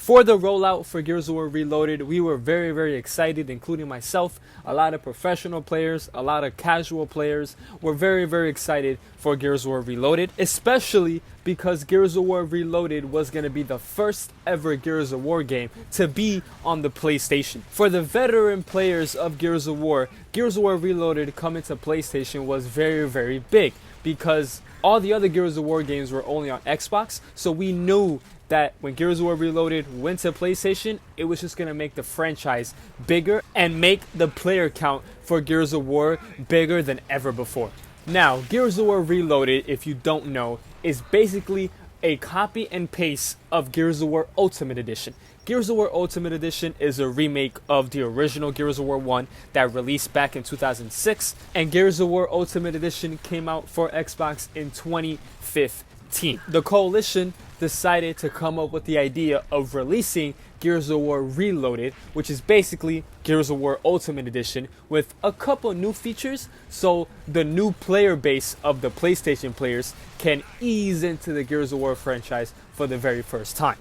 For the rollout for Gears of War Reloaded, we were very, very excited, including myself. A lot of professional players, a lot of casual players were very, very excited for Gears of War Reloaded, especially because Gears of War Reloaded was going to be the first ever Gears of War game to be on the PlayStation. For the veteran players of Gears of War Reloaded coming to PlayStation was very, very big because all the other Gears of War games were only on Xbox, so we knew that when Gears of War Reloaded went to PlayStation, it was just going to make the franchise bigger and make the player count for Gears of War bigger than ever before. Now, Gears of War Reloaded, if you don't know, is basically a copy and paste of Gears of War Ultimate Edition. Gears of War Ultimate Edition is a remake of the original Gears of War 1 that released back in 2006, and Gears of War Ultimate Edition came out for Xbox in 2015. The Coalition decided to come up with the idea of releasing Gears of War Reloaded, which is basically Gears of War Ultimate Edition with a couple new features so the new player base of the PlayStation players can ease into the Gears of War franchise for the very first time.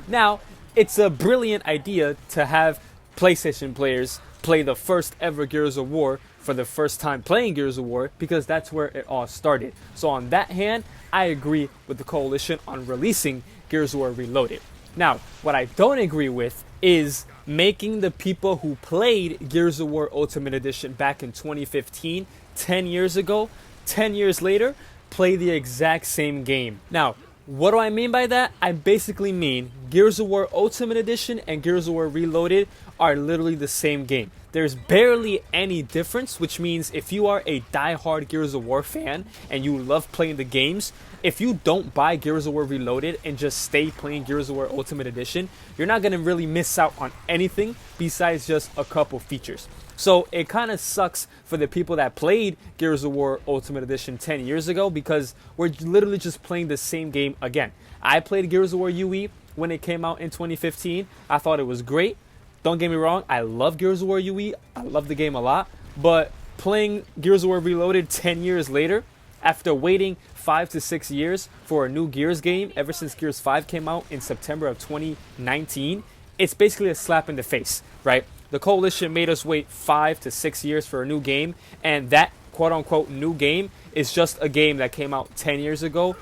Now, it's a brilliant idea to have PlayStation players play the first ever Gears of War for the first time playing Gears of War because that's where it all started. So on that hand, I agree with the Coalition on releasing Gears of War Reloaded. Now, what I don't agree with is making the people who played Gears of War Ultimate Edition back in 2015, 10 years ago, 10 years later, play the exact same game. Now, what do I mean by that? I basically mean Gears of War Ultimate Edition and Gears of War Reloaded are literally the same game. There's barely any difference, which means if you are a die-hard Gears of War fan and you love playing the games, if you don't buy Gears of War Reloaded and just stay playing Gears of War Ultimate Edition, you're not going to really miss out on anything besides just a couple features. So it kind of sucks for the people that played Gears of War Ultimate Edition 10 years ago because we're literally just playing the same game again. I played Gears of War UE when it came out in 2015. I thought it was great. Don't get me wrong, I love Gears of War UE. I love the game a lot. But playing Gears of War Reloaded 10 years later, after waiting 5 to 6 years for a new Gears game, ever since Gears 5 came out in September of 2019, it's basically a slap in the face, right? The Coalition made us wait 5 to 6 years for a new game, and that quote-unquote new game is just a game that came out 10 years ago,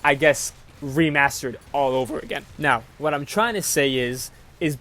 I guess remastered all over again. Now, what I'm trying to say is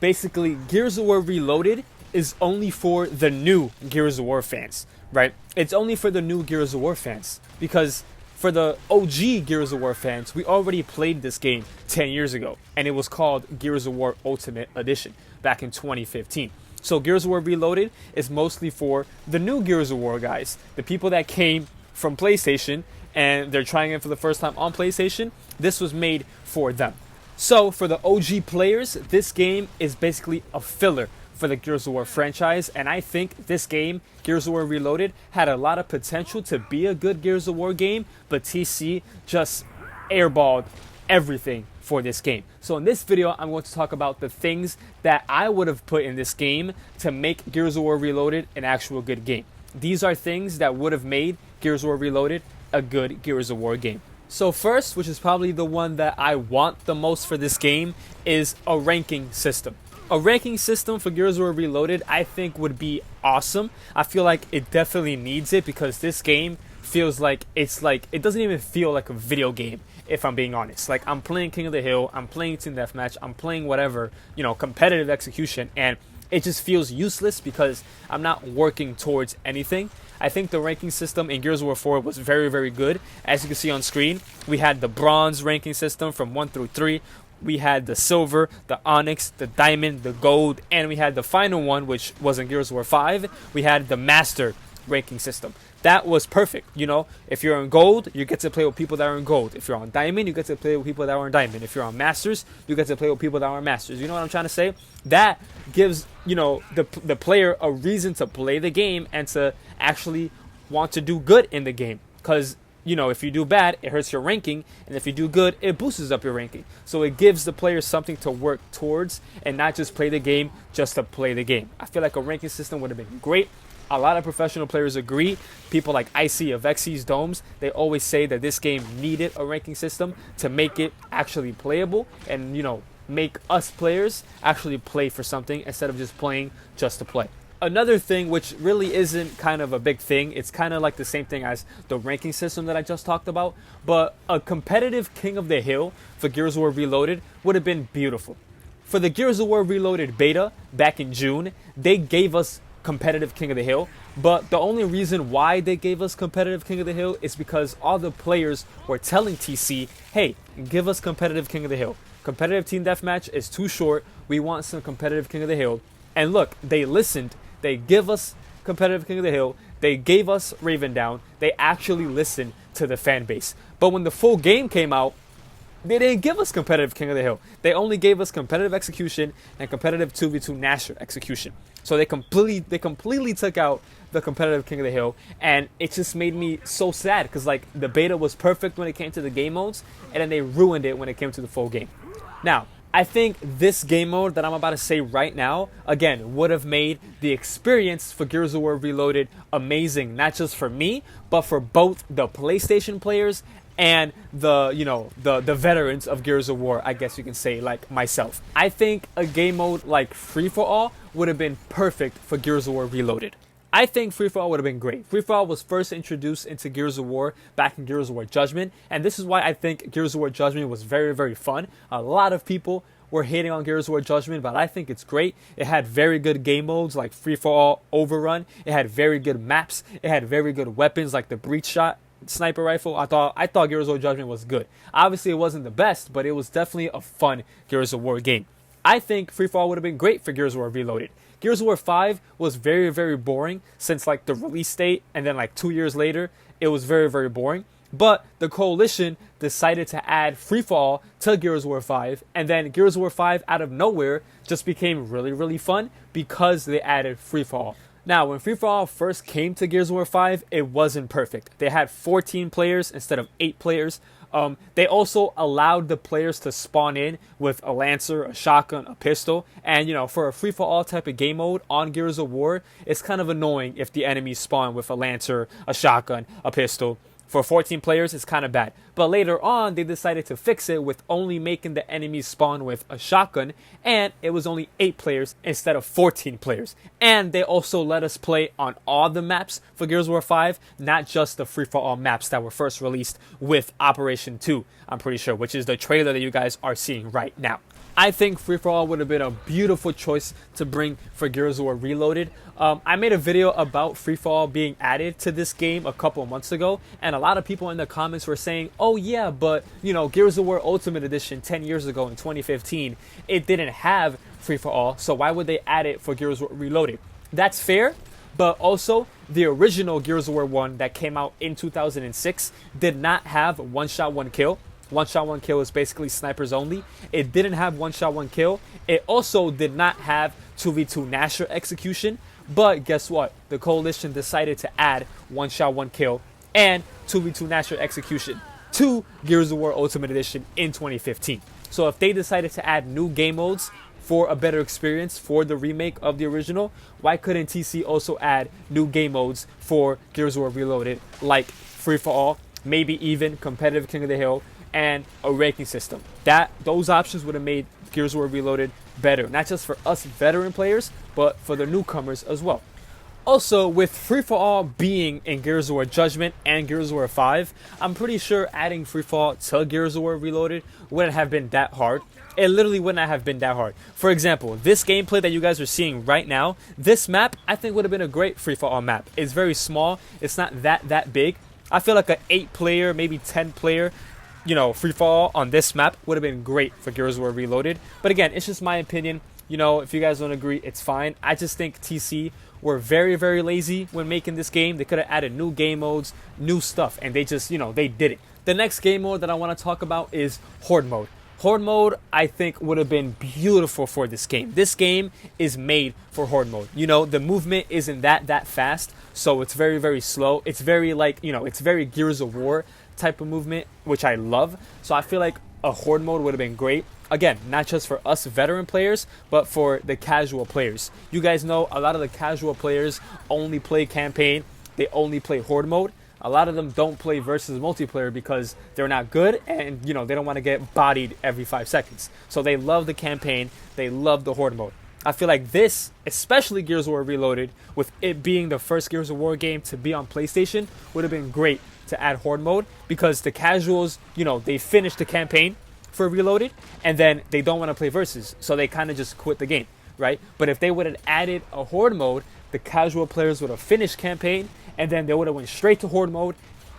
basically Gears of War Reloaded is only for the new Gears of War fans, right? It's only for the new Gears of War fans because for the OG Gears of War fans, we already played this game 10 years ago, and it was called Gears of War Ultimate Edition back in 2015. So Gears of War Reloaded is mostly for the new Gears of War guys, the people that came from PlayStation and they're trying it for the first time on PlayStation. This was made for them. So for the OG players, this game is basically a filler for the Gears of War franchise, and I think this game, Gears of War Reloaded, had a lot of potential to be a good Gears of War game, but TC just airballed everything for this game. So in this video, I'm going to talk about the things that I would have put in this game to make Gears of War Reloaded an actual good game. These are things that would have made Gears of War Reloaded a good Gears of War game. So first, which is probably the one that I want the most for this game, is a ranking system. A ranking system for Gears of War Reloaded I think would be awesome. I feel like it definitely needs it because this game feels like it doesn't even feel like a video game, if I'm being honest. Like, I'm playing King of the Hill, I'm playing Team Deathmatch, I'm playing whatever, competitive execution, and it just feels useless because I'm not working towards anything. I think the ranking system in Gears of War 4 was very, very good. As you can see on screen, we had the bronze ranking system from 1 through 3. We had the silver, the onyx, the diamond, the gold, and we had the final one, which was in Gears of War 5. We had the master ranking system. That was perfect. If you're in gold, you get to play with people that are in gold. If you're on diamond, you get to play with people that are in diamond. If you're on masters, you get to play with people that are masters. You know what I'm trying to say? That gives, the player a reason to play the game and to actually want to do good in the game. Because, if you do bad, it hurts your ranking. And if you do good, it boosts up your ranking. So it gives the player something to work towards and not just play the game just to play the game. I feel like a ranking system would have been great. A lot of professional players agree. People like Icy of Xyz Domes, they always say that this game needed a ranking system to make it actually playable and, make us players actually play for something instead of just playing just to play. Another thing, which really isn't kind of a big thing, it's kind of like the same thing as the ranking system that I just talked about, but a competitive King of the Hill for Gears of War Reloaded would have been beautiful. For the Gears of War Reloaded beta back in June, they gave us competitive King of the Hill, but the only reason why they gave us competitive King of the Hill is because all the players were telling TC, hey, give us competitive King of the Hill. Competitive Team Deathmatch is too short, we want some competitive King of the Hill. And look, they listened. They give us competitive King of the Hill. They gave us Raven Down. They actually listened to the fan base. But when the full game came out, they didn't give us competitive King of the Hill. They only gave us competitive execution and competitive 2v2 Nasher execution. So they completely took out the competitive King of the Hill, and it just made me so sad because like the beta was perfect when it came to the game modes, and then they ruined it when it came to the full game. Now, I think this game mode that I'm about to say right now, again, would have made the experience for Gears of War Reloaded amazing, not just for me, but for both the PlayStation players and the veterans of Gears of War, I guess you can say, like myself. I think a game mode like Free For All would have been perfect for Gears of War Reloaded. I think Free For All would have been great. Free For All was first introduced into Gears of War back in Gears of War Judgment, and this is why I think Gears of War Judgment was very, very fun. A lot of people were hating on Gears of War Judgment, but I think it's great. It had very good game modes like Free For All Overrun. It had very good maps. It had very good weapons like the Breach Shot sniper rifle. I thought Gears of War Judgment was good. Obviously, it wasn't the best, but it was definitely a fun Gears of War game. I think Free For All would have been great for Gears of War Reloaded. Gears of War 5 was very, very boring since like the release date, and then like 2 years later, it was very, very boring. But the Coalition decided to add Free For All to Gears of War 5, and then Gears of War 5 out of nowhere just became really, really fun because they added Free For All. Now, when Free For All first came to Gears of War 5, it wasn't perfect. They had 14 players instead of 8 players. They also allowed the players to spawn in with a Lancer, a shotgun, a pistol. And, you know, for a free-for-all type of game mode on Gears of War, it's kind of annoying if the enemies spawn with a Lancer, a shotgun, a pistol. For 14 players, it's kind of bad. But later on, they decided to fix it with only making the enemies spawn with a shotgun. And it was only 8 players instead of 14 players. And they also let us play on all the maps for Gears of War 5, not just the free-for-all maps that were first released with Operation 2, I'm pretty sure, which is the trailer that you guys are seeing right now. I think Free For All would have been a beautiful choice to bring for Gears of War Reloaded. I made a video about Free For All being added to this game a couple of months ago, and a lot of people in the comments were saying, oh yeah, but you know, Gears of War Ultimate Edition 10 years ago in 2015, it didn't have Free For All, so why would they add it for Gears of War Reloaded? That's fair, but also the original Gears of War 1 that came out in 2006 did not have one shot, one kill. One shot, one kill is basically snipers only. It didn't have one shot, one kill. It also did not have 2v2 Nasher execution. But guess what? The Coalition decided to add one shot, one kill and 2v2 Nasher execution to Gears of War Ultimate Edition in 2015. So if they decided to add new game modes for a better experience for the remake of the original, why couldn't TC also add new game modes for Gears of War Reloaded, like Free For All, maybe even competitive King of the Hill, and a ranking system? Those options would have made Gears of War Reloaded better, not just for us veteran players, but for the newcomers as well. Also, with Free For All being in Gears of War Judgment and Gears of War 5, I'm pretty sure adding Free For All to Gears of War Reloaded wouldn't have been that hard. It literally would not have been that hard. For example, this gameplay that you guys are seeing right now, this map I think would have been a great Free For All map. It's very small. It's not that big. I feel like an 8-player, maybe 10-player, you know, Free For All on this map would have been great for Gears of War Reloaded. But again, it's just my opinion. You know, if you guys don't agree, it's fine. I just think TC were very, very lazy when making this game. They could have added new game modes, new stuff, and they just, you know, they did it. The next game mode that I want to talk about is Horde mode. Horde mode, I think, would have been beautiful for this game. This game is made for Horde mode. You know, the movement isn't that fast, so it's very, very slow. It's very, like, you know, it's very Gears of War type of movement, which I love. So I feel like a Horde mode would have been great. Again, not just for us veteran players, but for the casual players. You guys know a lot of the casual players only play campaign. They only play Horde mode. A lot of them don't play versus multiplayer because they're not good, and you know, they don't want to get bodied every 5 seconds. So they love the campaign, they love the horde mode. I feel like this, especially Gears of War Reloaded, with it being the first Gears of War game to be on PlayStation, would have been great to add horde mode, because the casuals, you know, they finished the campaign for Reloaded and then they don't want to play versus, so they kind of just quit the game, right? But if they would have added a horde mode, the casual players would have finished campaign and then they would have went straight to horde mode.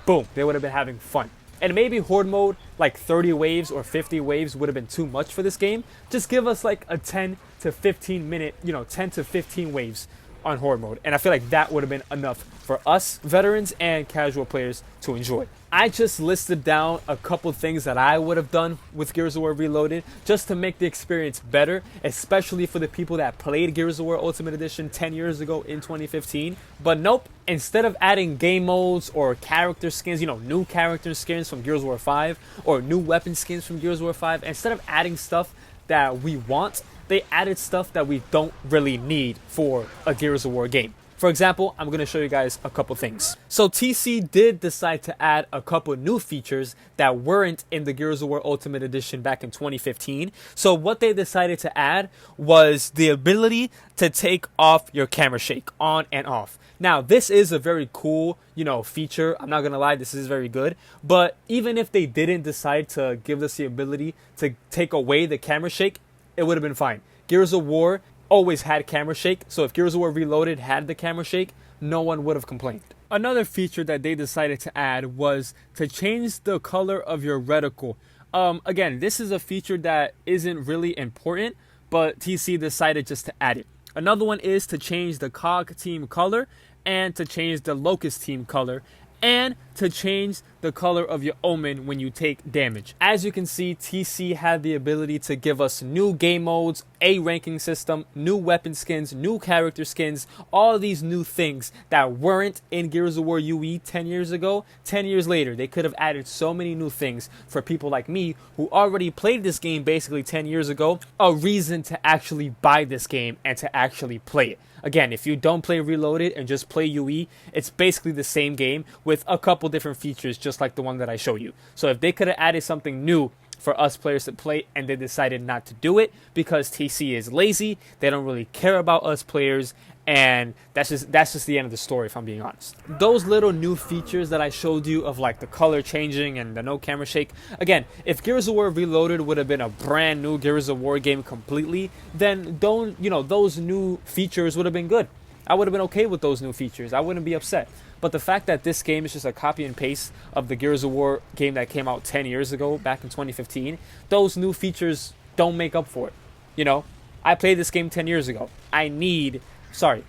Boom, they would have been having fun. And maybe horde mode, like 30 waves or 50 waves, would have been too much for this game. Just give us like a 10 to 15 minute, 10 to 15 waves on horde mode. And I feel like that would have been enough for us veterans and casual players to enjoy. I just listed down a couple things that I would have done with Gears of War Reloaded just to make the experience better, especially for the people that played Gears of War Ultimate Edition 10 years ago in 2015. But nope, instead of adding game modes or character skins, new character skins from Gears of War 5 or new weapon skins from Gears of War 5, instead of adding stuff that we want, they added stuff that we don't really need for a Gears of War game. For example, I'm going to show you guys a couple things. So TC did decide to add a couple new features that weren't in the Gears of War Ultimate Edition back in 2015. So what they decided to add was the ability to take off your camera shake on and off. Now, this is a very cool, feature. I'm not going to lie, this is very good. But even if they didn't decide to give us the ability to take away the camera shake, it would have been fine. Gears of War always had camera shake, so if Gears of War Reloaded had the camera shake, no one would have complained. Another feature that they decided to add was to change the color of your reticle. Again, this is a feature that isn't really important, but TC decided just to add it. Another one is to change the COG team color and to change the Locust team color, and to change the color of your Omen when you take damage. As you can see, TC had the ability to give us new game modes, a ranking system, new weapon skins, new character skins, all these new things that weren't in Gears of War UE 10 years ago. 10 years later, they could have added so many new things for people like me who already played this game basically 10 years ago, a reason to actually buy this game and to actually play it. Again, if you don't play Reloaded and just play UE, it's basically the same game with a couple different features just like the one that I showed you. So if they could have added something new for us players to play and they decided not to do it because TC is lazy, they don't really care about us players, and that's just the end of the story, if I'm being honest. Those little new features that I showed you of like the color changing and the no camera shake, again, if Gears of War Reloaded would have been a brand new Gears of War game completely, then those new features would have been good. I would have been okay with those new features. I wouldn't be upset. But the fact that this game is just a copy and paste of the Gears of War game that came out 10 years ago, back in 2015, those new features don't make up for it. I played this game 10 years ago.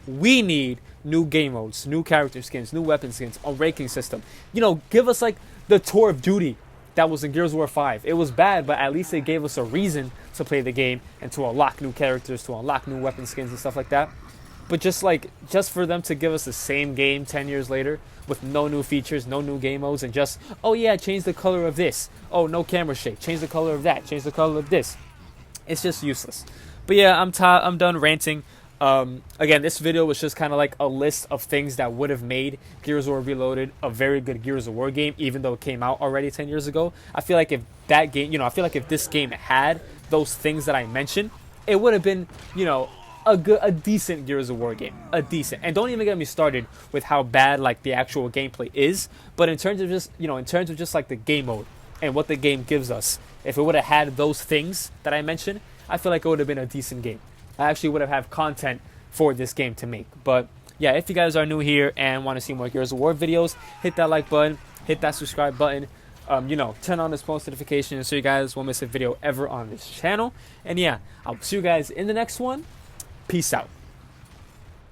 We need new game modes, new character skins, new weapon skins, a ranking system. Give us like the Tour of Duty that was in Gears of War 5. It was bad, but at least they gave us a reason to play the game and to unlock new characters, to unlock new weapon skins and stuff like that. But just for them to give us the same game 10 years later with no new features, no new game modes, and just, oh yeah, change the color of this. Oh, no camera shake. Change the color of that. Change the color of this. It's just useless. But yeah, I'm done ranting. Again, this video was just kind of like a list of things that would have made Gears of War Reloaded a very good Gears of War game, even though it came out already 10 years ago. I feel like if that game, if this game had those things that I mentioned, it would have been, a decent Gears of War game. And don't even get me started with how bad like the actual gameplay is, but in terms of just like the game mode and what the game gives us, if it would have had those things that I mentioned, I feel like it would have been a decent game. I actually would have had content for this game to make. But yeah, if you guys are new here and want to see more Gears of War videos, hit that like button, hit that subscribe button, turn on this post notification so you guys won't miss a video ever on this channel. And yeah, I'll see you guys in the next one. Peace out.